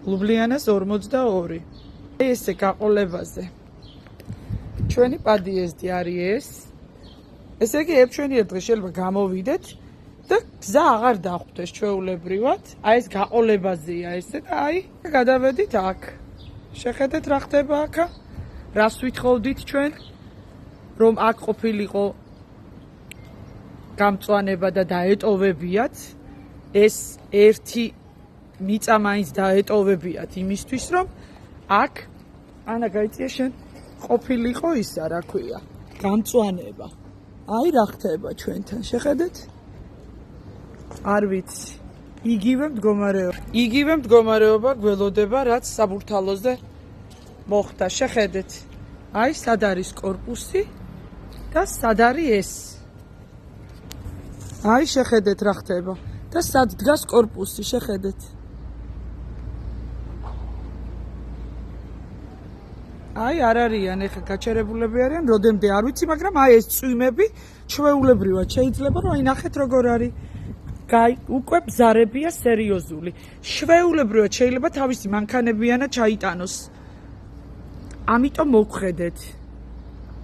ლუბლიანას 42. ესე გაყოლებაზე. ჩვენი პადიეზდი არის ეს. ესე იგი ეფჩვენიერ დღეს შეიძლება გამოვიდეთ და გზა აღარ დახვდეს ჩვეულებრივად. აი ეს გაყოლებაზეა ესე და აი გადავედით აქ. შეხედეთ რა ხდება აქ? რას ვითხოვდით ჩვენ? რომ აქ ყოფილიყო გამწვანება და დაეტოვებიათ. ეს ერთი მიწა მაინც დაეტოვებიათ იმისთვის რომ აქ ანა გაიწია შენ ყოფილიყო ისა რა ქვია გამწვანება. აი რა ხდება ჩვენთან შეხედეთ? არ ვიცი. იგივე მდგომარეობა გველოდება რაც საბურთალოზე მოხდა. შეხედეთ. აი სად არის კორპუსი და სად არის ეს. აი შეხედეთ რა ხდება და სად დგას კორპუსი შეხედეთ. აი არ არიან ეხა გაჩერებულები არიან როდემდე არ ვიცი მაგრამ აი ეს წვიმები ჩვეულებრივად შეიძლება რომ აი ნახეთ როგორ არის უკვე ბზარებია სერიოზული ჩვეულებრივად შეიძლება თავისი მანქანებიანა ჩაიტანოს ამიტომ მოვხედეთ